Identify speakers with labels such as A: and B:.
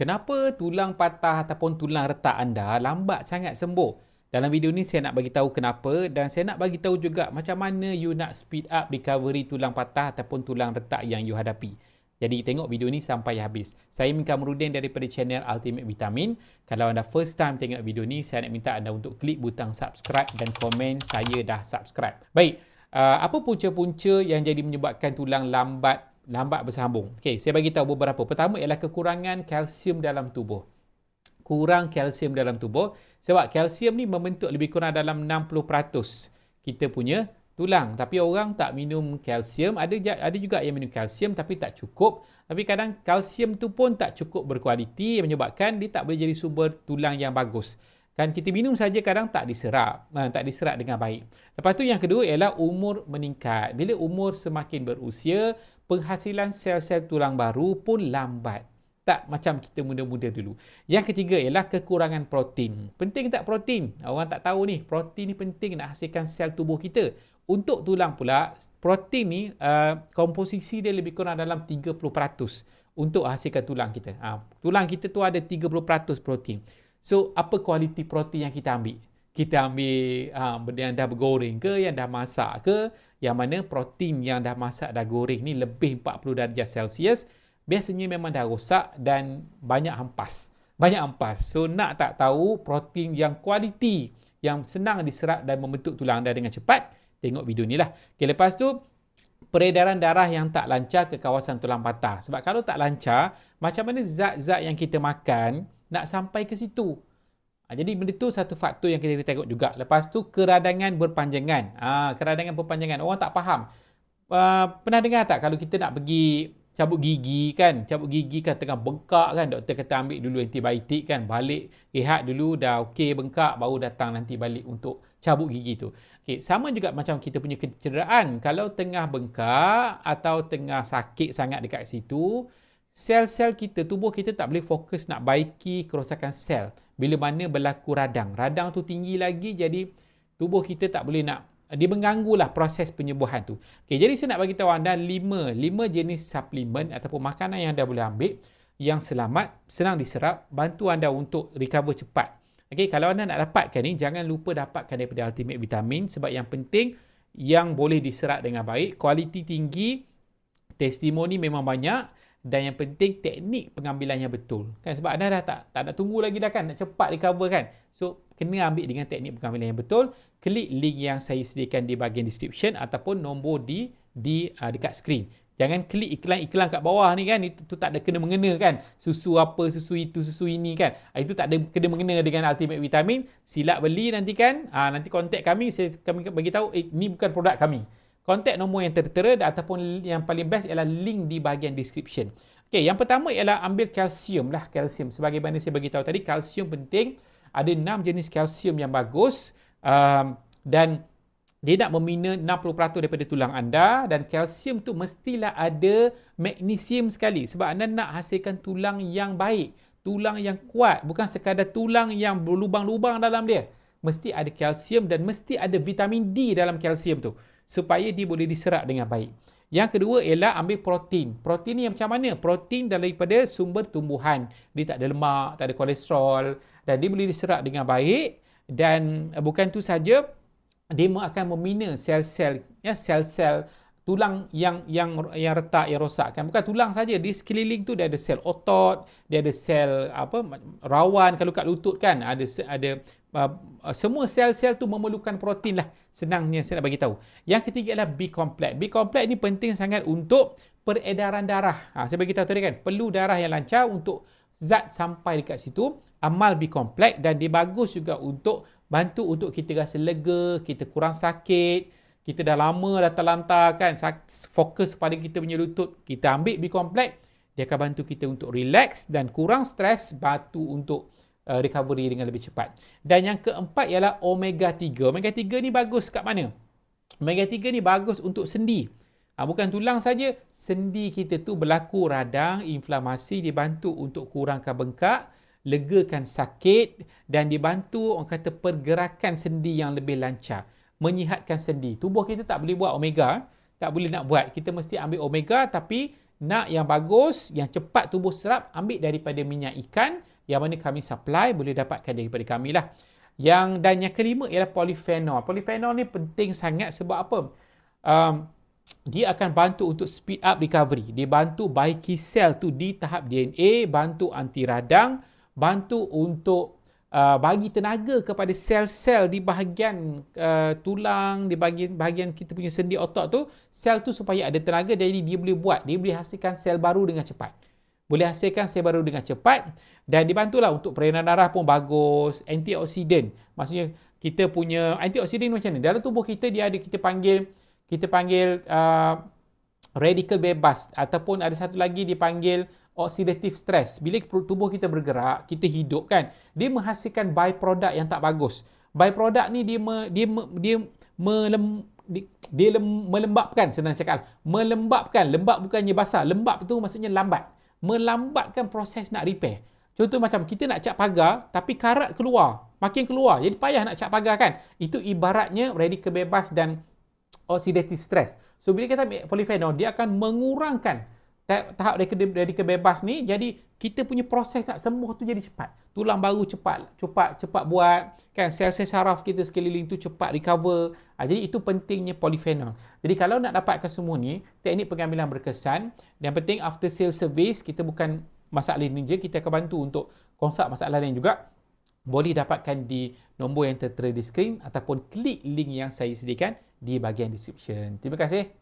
A: Kenapa tulang patah ataupun tulang retak anda lambat sangat sembuh? Dalam video ni saya nak bagi tahu kenapa dan saya nak bagi tahu juga macam mana you nak speed up recovery tulang patah ataupun tulang retak yang you hadapi. Jadi tengok video ni sampai habis. Saya Min Kamarudin daripada channel Ultimate Vitamin. Kalau anda first time tengok video ni, saya nak minta anda untuk klik butang subscribe dan komen saya dah subscribe. Baik, apa punca-punca yang jadi menyebabkan tulang lambat bersambung? Okey, saya bagi tahu beberapa. Pertama ialah kekurangan kalsium dalam tubuh. Kurang kalsium dalam tubuh sebab kalsium ni membentuk lebih kurang dalam 60% kita punya tulang. Tapi orang tak minum kalsium. Ada juga yang minum kalsium tapi tak cukup. Tapi kadang kalsium tu pun tak cukup berkualiti yang menyebabkan dia tak boleh jadi sumber tulang yang bagus. Kan kita minum saja kadang tak diserap dengan baik. Lepas tu yang kedua ialah umur meningkat. Bila umur semakin berusia, penghasilan sel-sel tulang baru pun lambat. Tak macam kita muda-muda dulu. Yang ketiga ialah kekurangan protein. Penting tak protein? Orang tak tahu ni. Protein ni penting nak hasilkan sel tubuh kita. Untuk tulang pula, protein ni komposisi dia lebih kurang dalam 30% untuk hasilkan tulang kita. Tulang kita tu ada 30% protein. So, apa kualiti protein yang kita ambil? Kita ambil benda yang dah bergoreng ke, yang dah masak ke, yang mana protein yang dah masak, dah goreng ni lebih 40 darjah Celsius, biasanya memang dah rosak dan banyak ampas. So, nak tak tahu protein yang kualiti, yang senang diserap dan membentuk tulang anda dengan cepat, tengok video ni lah. Okay, lepas tu, peredaran darah yang tak lancar ke kawasan tulang patah. Sebab kalau tak lancar, macam mana zat-zat yang kita makan nak sampai ke situ. Jadi benda tu satu faktor yang kita tengok juga. Lepas tu keradangan berpanjangan. Keradangan berpanjangan. Orang tak faham. Pernah dengar tak kalau kita nak pergi cabut gigi kan tengah bengkak kan, doktor kata ambil dulu antibiotik kan, balik rehat dulu dah okey bengkak, baru datang nanti balik untuk cabut gigi tu. Okey, sama juga macam kita punya kecederaan. Kalau tengah bengkak atau tengah sakit sangat dekat situ, sel-sel kita, tubuh kita tak boleh fokus nak baiki kerosakan sel. Bila mana berlaku radang tu tinggi lagi, jadi tubuh kita tak boleh nak, dia mengganggulah proses penyembuhan tu. Okay, jadi saya nak bagi tahu anda 5 jenis suplemen ataupun makanan yang anda boleh ambil yang selamat, senang diserap, bantu anda untuk recover cepat. Okay, kalau anda nak dapatkan ni, jangan lupa dapatkan daripada Ultimate Vitamin sebab yang penting yang boleh diserap dengan baik, kualiti tinggi, testimoni memang banyak, dan yang penting teknik pengambilannya betul kan, sebab anda dah tak nak tunggu lagi dah kan, nak cepat recover kan. So kena ambil dengan teknik pengambilan yang betul. Klik link yang saya sediakan di bahagian description ataupun nombor di dekat skrin. Jangan klik iklan-iklan kat bawah ni kan, itu tak ada kena mengena kan, susu apa, susu itu, susu ini kan, itu tak ada kena mengena dengan Ultimate Vitamin. Silap beli nanti kan, nanti kontak kami, kami bagi tahu ni bukan produk kami. Kontak nombor yang tertera ataupun yang paling best ialah link di bahagian description. Okey, yang pertama ialah ambil kalsium lah. Kalsium, sebagaimana saya bagi tahu tadi, kalsium penting. Ada 6 jenis kalsium yang bagus dan dia nak membina 60% daripada tulang anda, dan kalsium tu mestilah ada magnesium sekali sebab anda nak hasilkan tulang yang baik, tulang yang kuat, bukan sekadar tulang yang berlubang-lubang dalam dia. Mesti ada kalsium dan mesti ada vitamin D dalam kalsium tu supaya dia boleh diserap dengan baik. Yang kedua ialah ambil protein. Protein ni macam mana? Protein daripada sumber tumbuhan. Dia tak ada lemak, tak ada kolesterol dan dia boleh diserap dengan baik. Dan bukan tu saja, dia akan membina sel-sel tulang yang retak, yang rosak kan. Bukan tulang saja, di sekeliling tu dia ada sel otot, dia ada sel rawan kalau kat lutut kan, ada semua sel-sel tu memerlukan protein lah. Senangnya saya nak bagi tahu. Yang ketiga adalah B-complex. B-complex ni penting sangat untuk peredaran darah. Saya bagi tahu tadi kan, perlu darah yang lancar untuk zat sampai dekat situ. Amal B-complex, dan dia bagus juga untuk bantu untuk kita rasa lega, kita kurang sakit, kita dah lama dah terlantar kan, fokus pada kita punya lutut, kita ambil B-complex, dia akan bantu kita untuk relax dan kurang stres, bantu untuk recovery dengan lebih cepat. Dan yang keempat ialah omega 3. Omega 3 ni bagus kat mana? Omega 3 ni bagus untuk sendi. Bukan tulang saja, sendi kita tu berlaku radang, inflamasi, dibantu untuk kurangkan bengkak, legakan sakit, dan dibantu orang kata pergerakan sendi yang lebih lancar, menyihatkan sendi. Tubuh kita tak boleh buat omega, tak boleh nak buat. Kita mesti ambil omega, tapi nak yang bagus, yang cepat tubuh serap, ambil daripada minyak ikan yang mana kami supply, boleh dapatkan daripada kami lah. Dan yang kelima ialah polyphenol. Polyphenol ni penting sangat sebab apa? Dia akan bantu untuk speed up recovery. Dia bantu baiki sel tu di tahap DNA, bantu anti radang, bantu untuk bagi tenaga kepada sel-sel di bahagian tulang, di bahagian kita punya sendi otak tu, sel tu supaya ada tenaga, jadi dia boleh hasilkan sel baru dengan cepat. Dan dibantulah untuk peredaran darah pun bagus, antioksidan. Maksudnya kita punya antioksidan macam ni. Dalam tubuh kita dia ada kita panggil radikal bebas, ataupun ada satu lagi dipanggil oxidative stress. Bila tubuh kita bergerak, kita hidup kan, dia menghasilkan byproduct yang tak bagus. Byproduct ni dia melembabkan, senang cakap. Melembabkan, lembab bukannya basah. Lembab tu maksudnya lambat. Melambatkan proses nak repair. Contoh macam kita nak cat pagar, tapi karat keluar, makin keluar. Jadi payah nak cat pagar kan. Itu ibaratnya radikal bebas dan oxidative stress. So bila kita ambil polyphenol, dia akan mengurangkan tahap radikal bebas ni, jadi kita punya proses nak sembuh tu jadi cepat. Tulang baru cepat buat kan, sel-sel saraf kita sekeliling tu cepat recover. Jadi itu pentingnya polyphenol. Jadi kalau nak dapatkan semua ni, teknik pengambilan berkesan, yang penting after sale service, kita bukan masalah ni je, kita akan bantu untuk konsult masalah lain juga. Boleh dapatkan di nombor yang tertera di skrin ataupun klik link yang saya sediakan di bahagian description. Terima kasih.